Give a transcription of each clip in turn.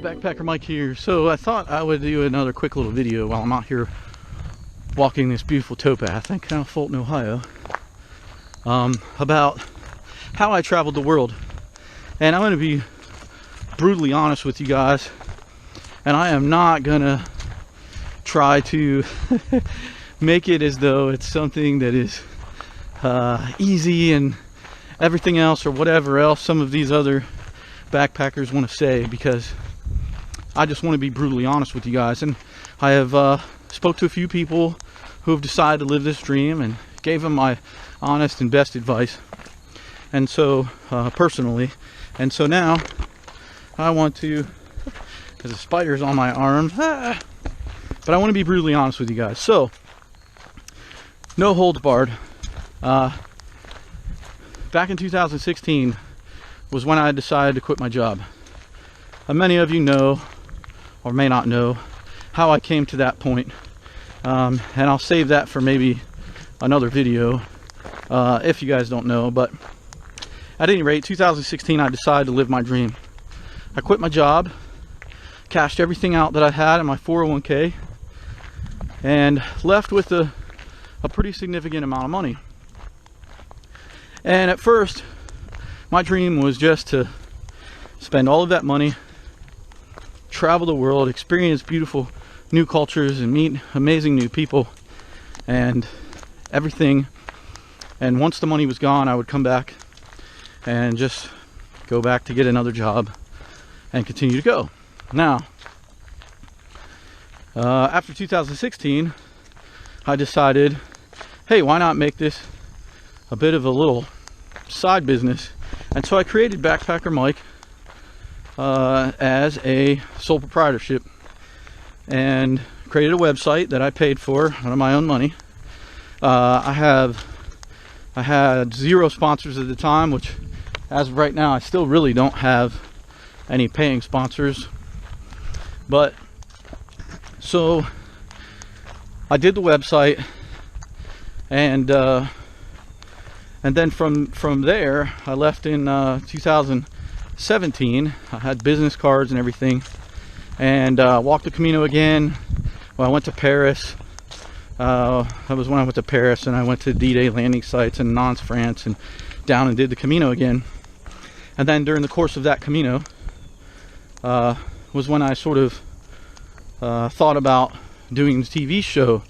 Backpacker Mike here. So I thought I would do another quick little video while I'm out here walking this beautiful towpath in kind of Fulton, Ohio, about how I traveled the world. And I'm going to be brutally honest with you guys, and I am not gonna try to make it as though it's something that is easy and everything else, or whatever else some of these other backpackers want to say, because I just want to be brutally honest with you guys. And I have spoke to a few people who have decided to live this dream and gave them my honest and best advice, and so personally. And so now I want to, because the spider's on my arm, but I want to be brutally honest with you guys. So no holds barred. Back in 2016 was when I decided to quit my job. Many of you know, or may not know, how I came to that point. And I'll save that for maybe another video if you guys don't know. But at any rate, 2016 I decided to live my dream. I quit my job, cashed everything out that I had in my 401k, and left with a pretty significant amount of money. And at first, my dream was just to spend all of that money, travel the world, experience beautiful new cultures, and meet amazing new people and everything. And once the money was gone, I would come back and just go back to get another job and continue to go. Now, after 2016, I decided, hey, why not make this a bit of a little side business? And so I created Backpacker Mike as a sole proprietorship, and created a website that I paid for out of my own money. I had 0 sponsors at the time, which as of right now I still really don't have any paying sponsors. But so I did the website, and then from there I left in 2017. I had business cards and everything, and walked the Camino again. Well, I went to Paris. That was when I went to Paris, and I went to D-Day landing sites in Nantes, France, and down and did the Camino again. And then during the course of that Camino was when I sort of thought about doing the TV show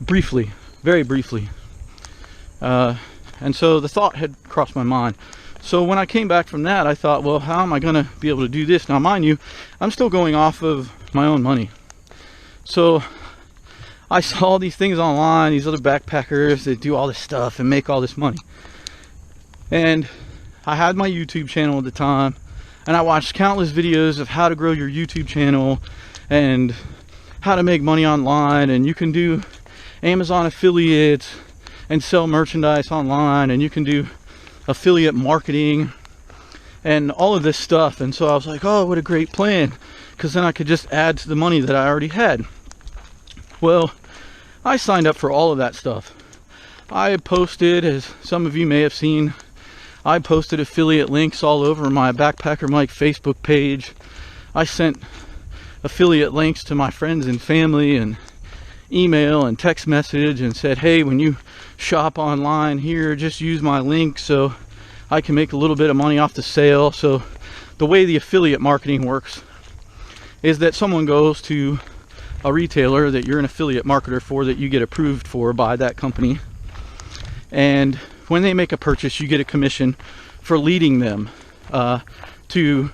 briefly, very briefly. And so the thought had crossed my mind. So when I came back from that, I thought, well, how am I going to be able to do this? Now, mind you, I'm still going off of my own money. So I saw these things online, these other backpackers that do all this stuff and make all this money. And I had my YouTube channel at the time, and I watched countless videos of how to grow your YouTube channel and how to make money online, and you can do Amazon affiliates and sell merchandise online, and you can do affiliate marketing and all of this stuff. And so I was like, oh, what a great plan, because then I could just add to the money that I already had. Well, I signed up for all of that stuff. I posted, as some of you may have seen, I posted affiliate links all over my Backpacker Mike Facebook page. I sent affiliate links to my friends and family, and email and text message, and said, hey, when you shop online here, just use my link so I can make a little bit of money off the sale. So the way the affiliate marketing works is that someone goes to a retailer that you're an affiliate marketer for, that you get approved for by that company, and when they make a purchase, you get a commission for leading them to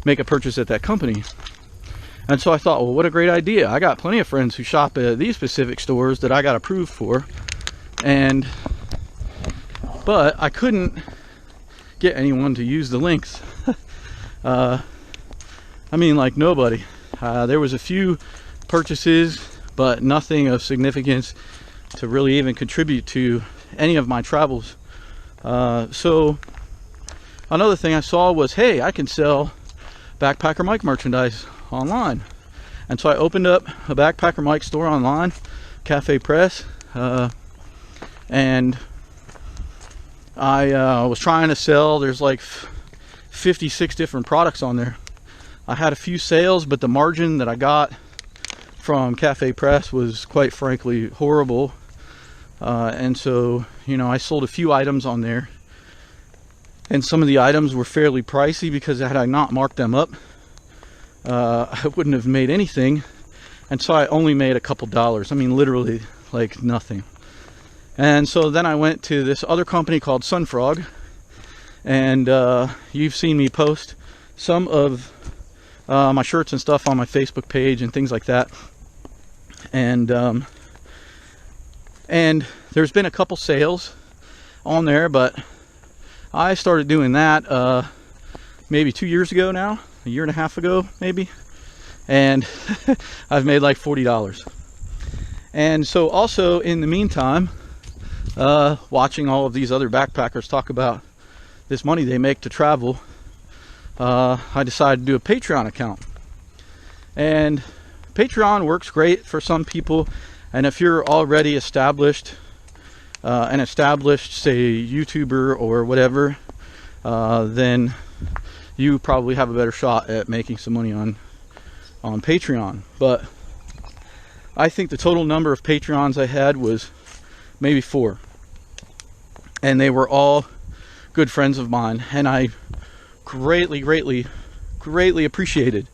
make a purchase at that company. And so I thought, well, what a great idea. I got plenty of friends who shop at these specific stores that I got approved for, but I couldn't get anyone to use the links. I mean, like, nobody. There was a few purchases, but nothing of significance to really even contribute to any of my travels. So another thing I saw was, hey, I can sell Backpacker Mike merchandise online. And so I opened up a Backpacker Mike store online, Cafe Press, and I was trying to sell. There's like 56 different products on there. I had a few sales, but the margin that I got from Cafe Press was quite frankly horrible. And so, you know, I sold a few items on there, and some of the items were fairly pricey because had I not marked them up, I wouldn't have made anything. And so I only made a couple dollars. I mean, literally like nothing. And so then I went to this other company called Sunfrog, and you've seen me post some of my shirts and stuff on my Facebook page and things like that. And there's been a couple sales on there, but I started doing that maybe 2 years ago now, a year and a half ago maybe, and I've made like $40. And so also in the meantime, watching all of these other backpackers talk about this money they make to travel, I decided to do a Patreon account. And Patreon works great for some people, and if you're already established, an established, say, YouTuber or whatever, then you probably have a better shot at making some money on Patreon. But I think the total number of Patreons I had was maybe 4, and they were all good friends of mine, and I greatly appreciated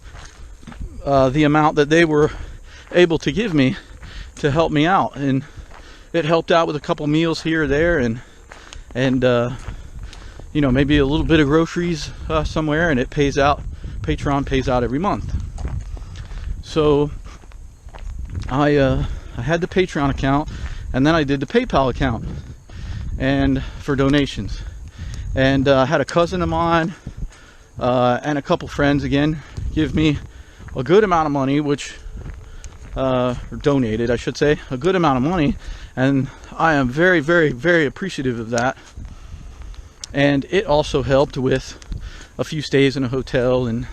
the amount that they were able to give me to help me out. And it helped out with a couple meals here or there, and you know, maybe a little bit of groceries somewhere, and it pays out. Patreon pays out every month. So I had the Patreon account, and then I did the PayPal account, and for donations. And I had a cousin of mine and a couple friends again give me a good amount of money, which or donated, I should say, a good amount of money, and I am very appreciative of that. And it also helped with a few stays in a hotel and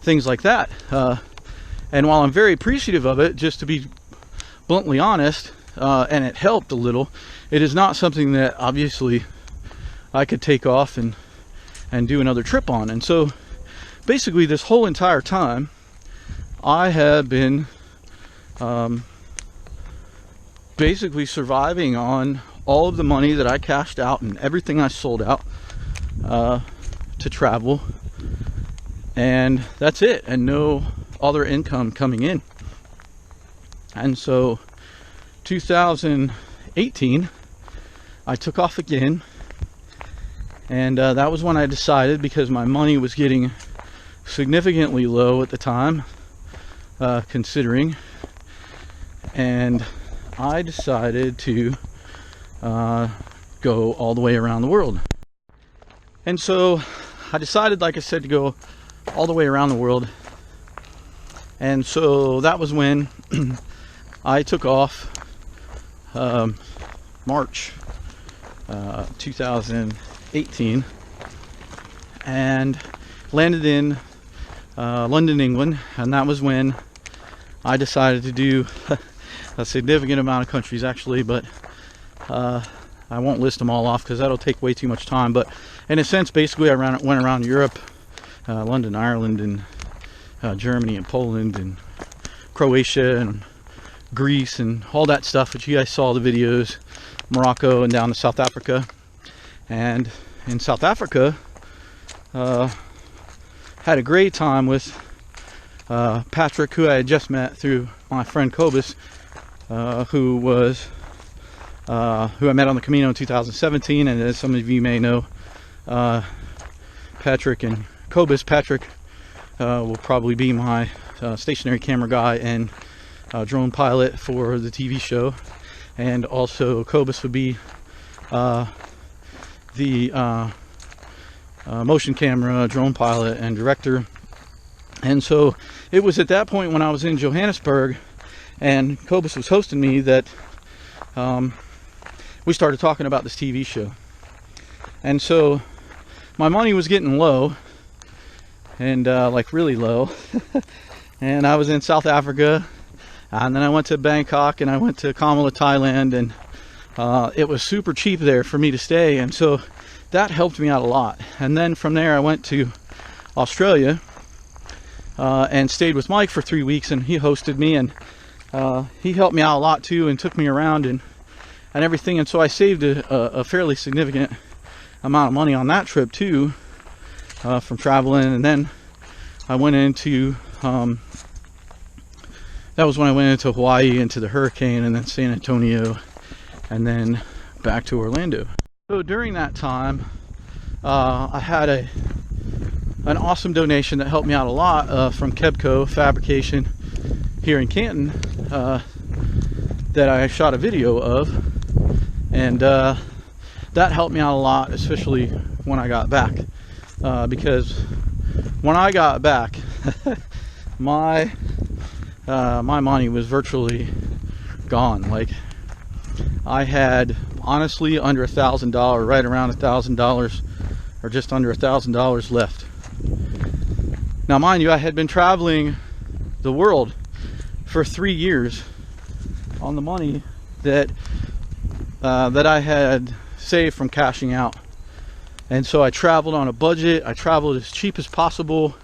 things like that. And while I'm very appreciative of it, just to be bluntly honest, and it helped a little, it is not something that obviously I could take off and do another trip on. And so basically this whole entire time I have been basically surviving on all of the money that I cashed out and everything I sold out to travel, and that's it, and no other income coming in. And so 2018 I took off again, and that was when I decided, because my money was getting significantly low at the time, considering, and I decided to go all the way around the world. And so I decided, like I said, to go all the way around the world. And so that was when I took off March 2018 and landed in London, England. And that was when I decided to do a significant amount of countries, actually, but I won't list them all off because that'll take way too much time. But in a sense, basically I went around Europe, London, Ireland, and Germany, and Poland, and Croatia, and Greece, and all that stuff, which you guys saw the videos, Morocco, and down to South Africa. And in South Africa, had a great time with Patrick, who I had just met through my friend Cobus, who I met on the Camino in 2017. And as some of you may know, Patrick and Cobus, Patrick will probably be my stationary camera guy and drone pilot for the TV show, and also Cobus would be the motion camera, drone pilot, and director. And so it was at that point when I was in Johannesburg and Cobus was hosting me that we started talking about this TV show. And so my money was getting low, and like really low. And I was in South Africa, and then I went to Bangkok, and I went to Kamala, Thailand, and it was super cheap there for me to stay, and so that helped me out a lot. And then from there I went to Australia, and stayed with Mike for 3 weeks, and he hosted me, and he helped me out a lot too, and took me around and everything. And so I saved a fairly significant amount of money on that trip too, from traveling. And then I went into that was when I went into Hawaii, into the hurricane, and then San Antonio, and then back to Orlando. So during that time, I had an awesome donation that helped me out a lot, from Kebco Fabrication here in Canton, that I shot a video of, and that helped me out a lot, especially when I got back, because when I got back, my money was virtually gone. Like, I had honestly under $1,000, right around $1,000, or just under $1,000 left. Now mind you, I had been traveling the world for 3 years on the money that I had saved from cashing out. And so I traveled on a budget. I traveled as cheap as possible.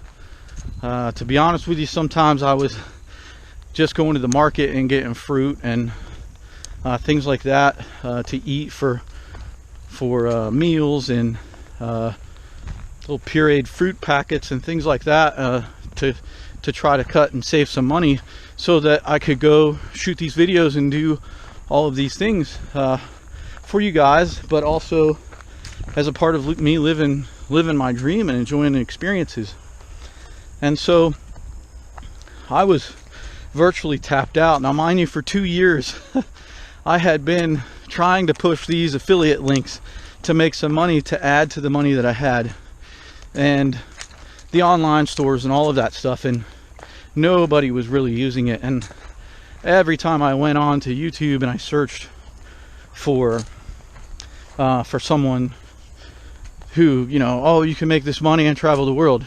To be honest with you, sometimes I was just going to the market and getting fruit and things like that to eat for meals, and little pureed fruit packets and things like that, to try to cut and save some money so that I could go shoot these videos and do all of these things for you guys, but also as a part of me living my dream and enjoying the experiences. And so I was virtually tapped out. Now mind you, for 2 years I had been trying to push these affiliate links to make some money to add to the money that I had, and the online stores and all of that stuff, and nobody was really using it. And every time I went on to YouTube and I searched for someone who, you know, oh, you can make this money and travel the world,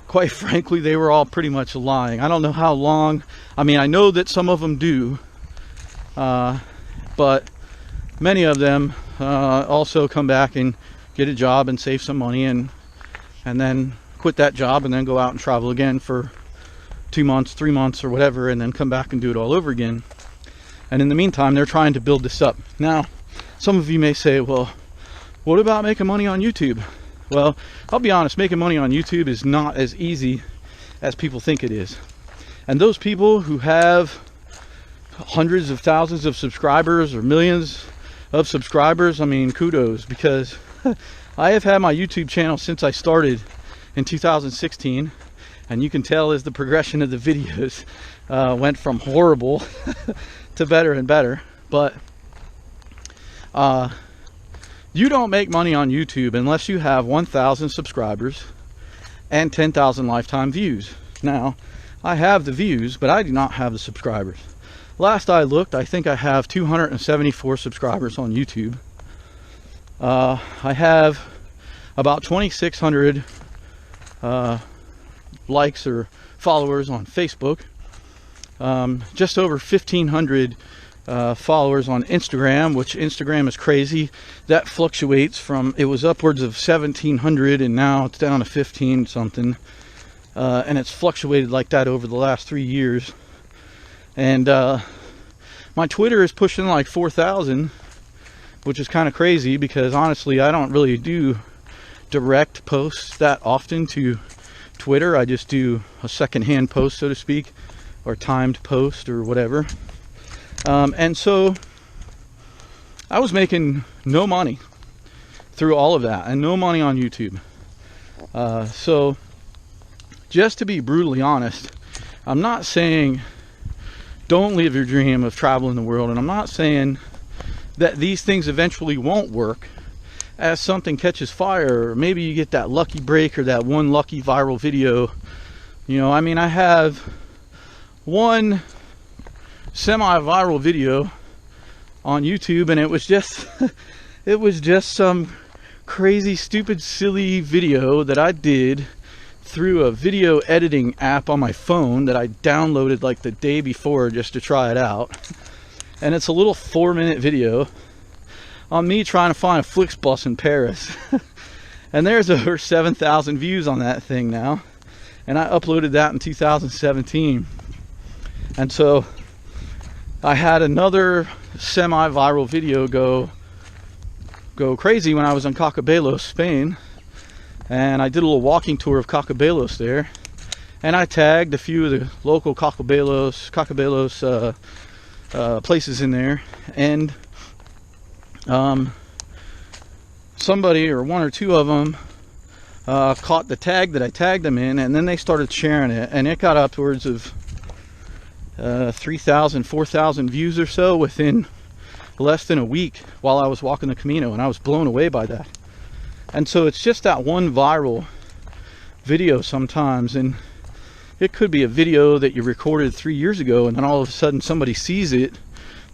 quite frankly, they were all pretty much lying. I don't know how long. I mean, I know that some of them do, but many of them also come back and get a job and save some money, and then quit that job and then go out and travel again for 2 months, 3 months, or whatever, and then come back and do it all over again. And in the meantime, they're trying to build this up. Now, some of you may say, well, what about making money on YouTube? Well, I'll be honest, making money on YouTube is not as easy as people think it is. And those people who have hundreds of thousands of subscribers or millions of subscribers, I mean, kudos, because I have had my YouTube channel since I started in 2016, and you can tell as the progression of the videos went from horrible to better and better. But you don't make money on YouTube unless you have 1,000 subscribers and 10,000 lifetime views. Now, I have the views, but I do not have the subscribers. Last I looked, I think I have 274 subscribers on YouTube. I have about 2,600 likes or followers on Facebook. Just over 1,500 followers on Instagram, which Instagram is crazy. That fluctuates from, it was upwards of 1,700 and now it's down to 15 something. And it's fluctuated like that over the last 3 years. And my Twitter is pushing like 4,000, which is kind of crazy because honestly I don't really do direct posts that often to Twitter. I just do a secondhand post, so to speak, or timed post or whatever. And so I was making no money through all of that, and no money on YouTube. So just to be brutally honest, I'm not saying don't live your dream of traveling the world, and I'm not saying that these things eventually won't work as something catches fire, or maybe you get that lucky break or that one lucky viral video. You know, I mean, I have one semi-viral video on YouTube, and it was just it was just some crazy, stupid, silly video that I did through a video editing app on my phone that I downloaded like the day before just to try it out. And it's a little 4-minute video on me trying to find a Flixbus in Paris. And there's over 7,000 views on that thing now. And I uploaded that in 2017. And so I had another semi-viral video go crazy when I was in Cacabelos, Spain. And I did a little walking tour of Cacabelos there. And I tagged a few of the local Cacabelos places in there. And somebody, or one or two of them, caught the tag that I tagged them in, and then they started sharing it, and it got upwards of 3,000, 4,000 views or so within less than a week while I was walking the Camino, and I was blown away by that. And so it's just that one viral video sometimes, and it could be a video that you recorded 3 years ago, and then all of a sudden somebody sees it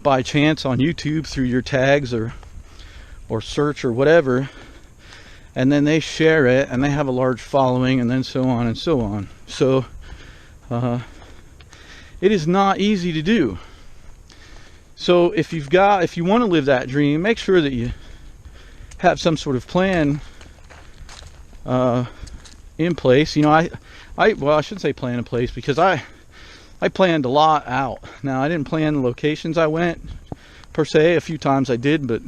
by chance on YouTube through your tags or search or whatever, and then they share it, and they have a large following, and then so on and so on. So it is not easy to do. So if you want to live that dream, make sure that you have some sort of plan in place. You know, well, I shouldn't say plan in place, because I planned a lot out. Now, I didn't plan the locations I went per se. A few times I did, but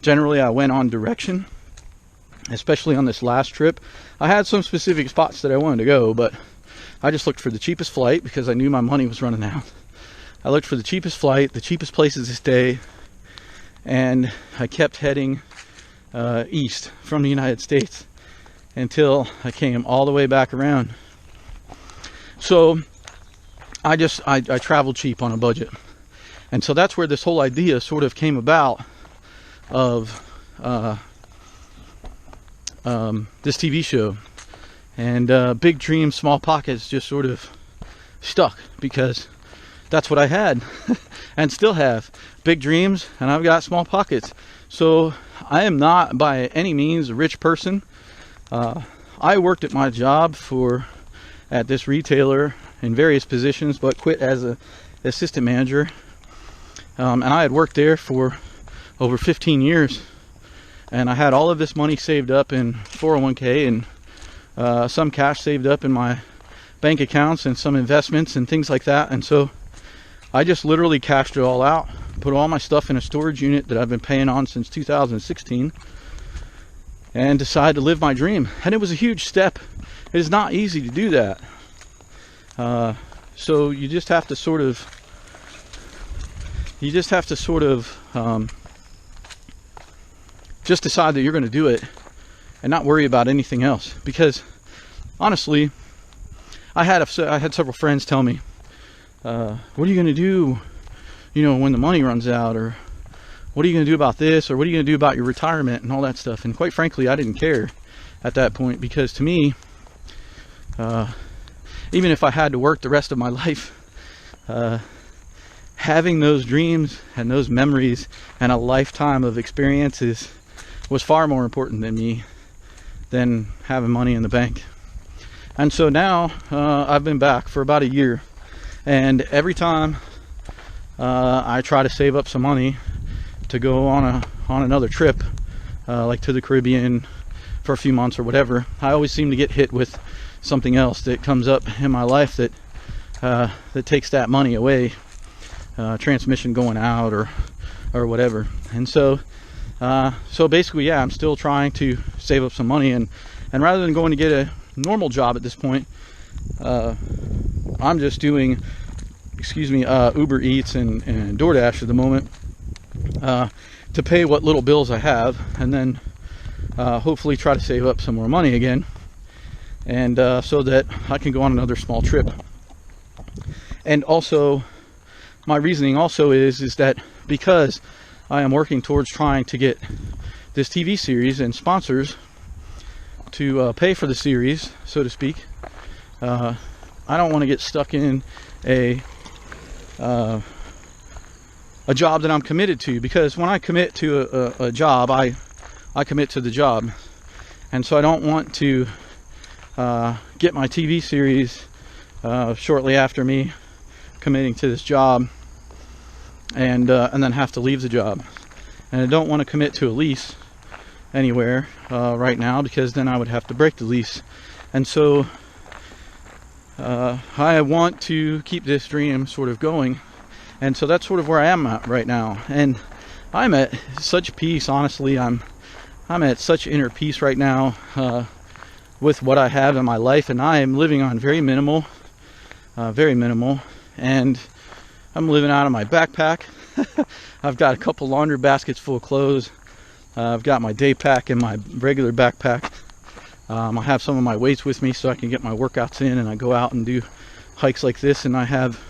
generally I went on direction, especially on this last trip. I had some specific spots that I wanted to go, but I just looked for the cheapest flight because I knew my money was running out. I looked for the cheapest flight, the cheapest places to stay, and I kept heading east from the United States until I came all the way back around. So I traveled cheap on a budget. And so that's where this whole idea sort of came about of this TV show. And big dreams, small pockets just sort of stuck, because that's what I had and still have. Big dreams, and I've got small pockets. So I am not by any means a rich person. I worked at my job at this retailer in various positions, but quit as an assistant manager. And I had worked there for over 15 years. And I had all of this money saved up in 401k, and some cash saved up in my bank accounts, and some investments and things like that. And so I just literally cashed it all out, put all my stuff in a storage unit that I've been paying on since 2016, and decided to live my dream. And it was a huge step. It is not easy to do that. So you just have to sort of just decide that you're going to do it and not worry about anything else. Because honestly, I had several friends tell me, what are you going to do, you know, when the money runs out, or what are you going to do about this, or what are you going to do about your retirement and all that stuff. And quite frankly, I didn't care at that point, because to me, even if I had to work the rest of my life, having those dreams and those memories and a lifetime of experiences was far more important than having money in the bank. And so now I've been back for about a year, and every time I try to save up some money to go on another trip, like to the Caribbean for a few months or whatever, I always seem to get hit with something else that comes up in my life that takes that money away, transmission going out or whatever. And so basically, yeah, I'm still trying to save up some money, and rather than going to get a normal job at this point, I'm just doing Uber Eats and DoorDash at the moment, to pay what little bills I have, and then hopefully try to save up some more money again, and so that I can go on another small trip. And also, my reasoning also is that because I am working towards trying to get this TV series and sponsors to pay for the series, so to speak, I don't want to get stuck in a job that I'm committed to, because when I commit to a job, I commit to the job. And so I don't want to get my TV series shortly after me committing to this job, and then have to leave the job. And I don't want to commit to a lease anywhere right now, because then I would have to break the lease. And so I want to keep this dream sort of going, and so that's sort of where I am at right now. And I'm at such peace, honestly. I'm at such inner peace right now with what I have in my life, and I am living on very minimal, and I'm living out of my backpack. I've got a couple laundry baskets full of clothes. I've got my day pack and my regular backpack. I have some of my weights with me so I can get my workouts in, and I go out and do hikes like this, and I have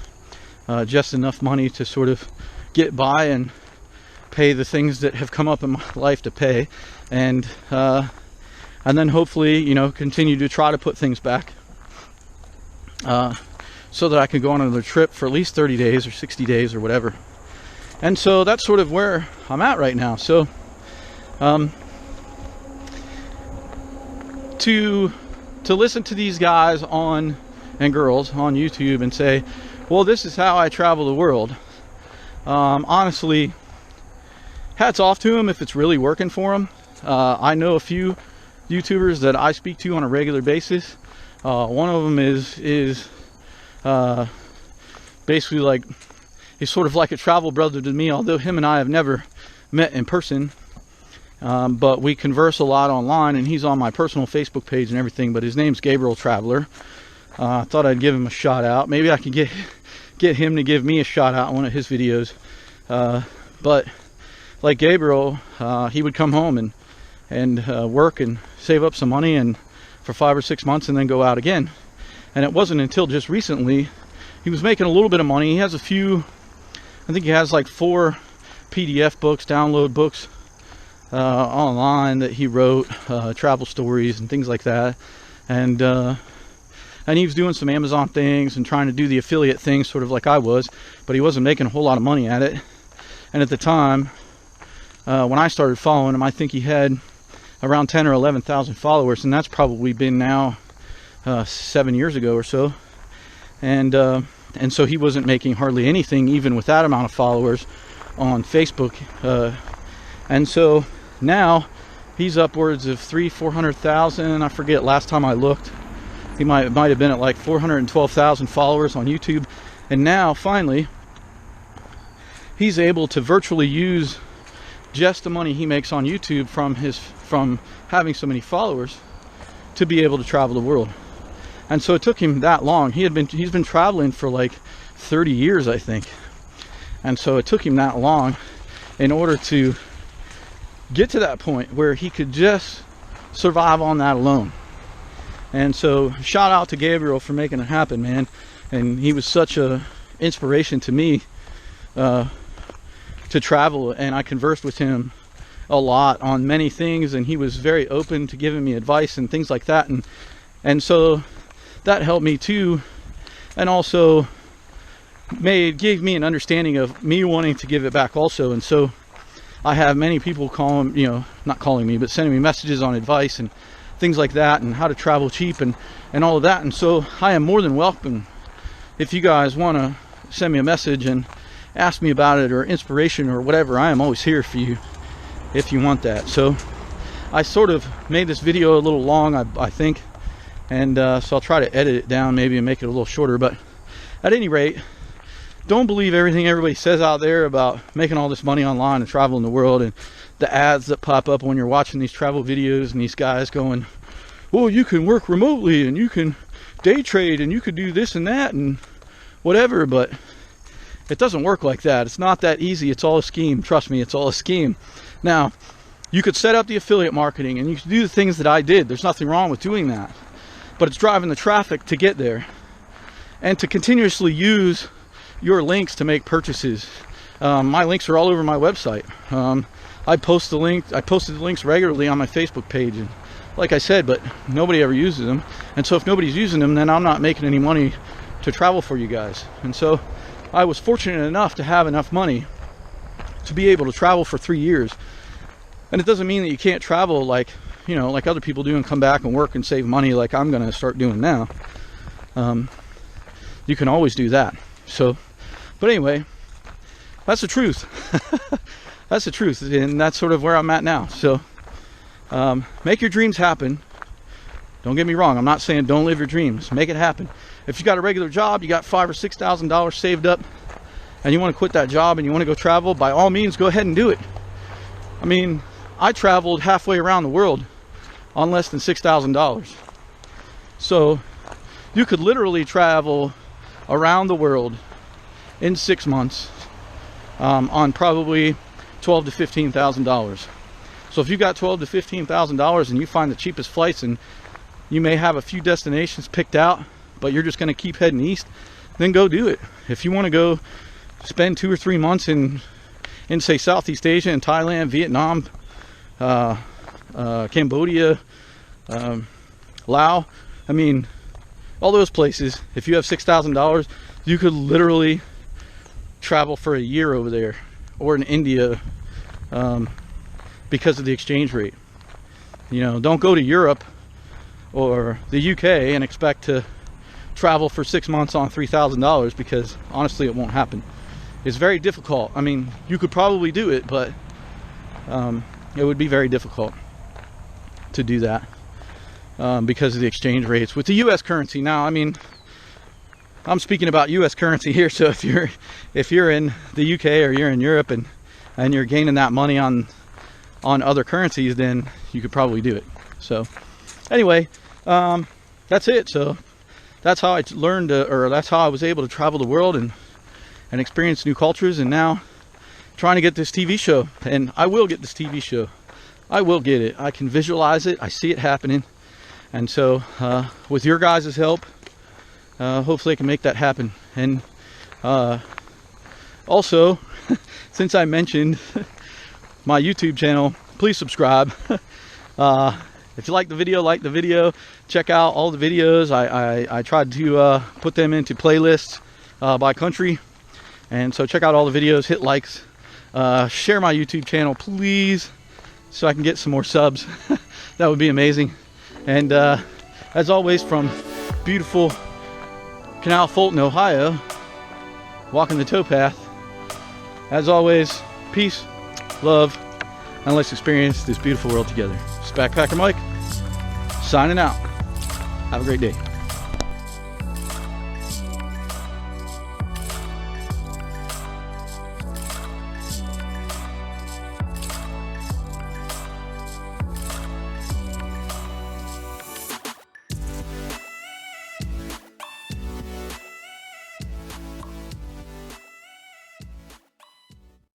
just enough money to sort of get by and pay the things that have come up in my life to pay, and then hopefully, you know, continue to try to put things back so that I can go on another trip for at least 30 days or 60 days or whatever. And so that's sort of where I'm at right now. So to listen to these guys on and girls on YouTube and say, well, this is how I travel the world, honestly, hats off to them if it's really working for them. I know a few YouTubers that I speak to on a regular basis. One of them is basically like, he's sort of like a travel brother to me, although him and I have never met in person. But we converse a lot online, and he's on my personal Facebook page and everything, but his name's Gabriel Traveler. I thought I'd give him a shout out. Maybe I could get him to give me a shout out on one of his videos. But like Gabriel, he would come home and work and save up some money and for 5 or 6 months and then go out again. And it wasn't until just recently he was making a little bit of money. He has a few, I think he has like 4 PDF books, download books online that he wrote, travel stories and things like that. And he was doing some Amazon things and trying to do the affiliate thing, sort of like I was, but he wasn't making a whole lot of money at it. And at the time, when I started following him, I think he had around 10 or 11,000 followers, and that's probably been now 7 years ago or so. And so he wasn't making hardly anything, even with that amount of followers on Facebook. And so now he's upwards of 300,000-400,000. I forget, last time I looked, he might have been at like 412,000 followers on YouTube. And now finally he's able to virtually use just the money he makes on YouTube from having so many followers to be able to travel the world. And so it took him that long. He's been traveling for like 30 years, I think. And so it took him that long in order to get to that point where he could just survive on that alone. And so shout out to Gabriel for making it happen, man. And he was such a inspiration to me to travel, and I conversed with him a lot on many things, and he was very open to giving me advice and things like that, and so that helped me too, and also gave me an understanding of me wanting to give it back also. And so I have many people calling, you know, not calling me, but sending me messages on advice and things like that, and how to travel cheap and all of that. And so I am more than welcome if you guys want to send me a message and ask me about it, or inspiration or whatever. I am always here for you if you want that. So I sort of made this video a little long, I think, and so I'll try to edit it down maybe and make it a little shorter. But at any rate, don't believe everything everybody says out there about making all this money online and traveling the world, and the ads that pop up when you're watching these travel videos, and these guys going, well, you can work remotely and you can day trade and you could do this and that and whatever. But it doesn't work like that. It's not that easy. It's all a scheme. Trust me, it's all a scheme. Now, you could set up the affiliate marketing and you could do the things that I did. There's nothing wrong with doing that. But it's driving the traffic to get there, and to continuously use your links to make purchases. My links are all over my website. I posted the links regularly on my Facebook page, and like I said, but nobody ever uses them. And so if nobody's using them, then I'm not making any money to travel for you guys. And so I was fortunate enough to have enough money to be able to travel for 3 years. And it doesn't mean that you can't travel like, you know, like other people do and come back and work and save money like I'm going to start doing now. You can always do that. So, but anyway, that's the truth. That's the truth, and that's sort of where I'm at now. So Make your dreams happen. Don't get me wrong, I'm not saying don't live your dreams. Make it happen. If you got a regular job, you got $5,000 or $6,000 saved up, and you want to quit that job and you want to go travel, by all means, go ahead and do it. I mean, I traveled halfway around the world on less than $6,000. So you could literally travel around the world in 6 months on probably $12,000 to $15,000. So if you got $12,000 to $15,000 and you find the cheapest flights, and you may have a few destinations picked out, but you're just going to keep heading east, then go do it. If you want to go spend 2 or 3 months in say Southeast Asia, in Thailand, Vietnam, Cambodia, Laos, I mean, all those places, if you have $6,000, you could literally travel for a year over there, or in India, because of the exchange rate. You know, don't go to Europe or the UK and expect to travel for 6 months on $3,000, because honestly it won't happen. It's very difficult. I mean, you could probably do it, but it would be very difficult to do that because of the exchange rates with the US currency. Now, I mean, I'm speaking about US currency here, so if you're in the UK or you're in Europe and you're gaining that money on other currencies, then you could probably do it. So anyway, that's it. So that's how I learned or that's how I was able to travel the world and experience new cultures, and now trying to get this TV show. And I will get this TV show. I will get it. I can visualize it. I see it happening. And so with your guys' help, hopefully I can make that happen. And also, since I mentioned my YouTube channel, please subscribe. If you like the video, check out all the videos. I tried to put them into playlists by country, and so check out all the videos, hit likes, share my YouTube channel please, so I can get some more subs. That would be amazing. And as always, from beautiful Canal Fulton, Ohio, walking the towpath, as always, peace, love, and let's experience this beautiful world together. It's Backpacker Mike, signing out. Have a great day.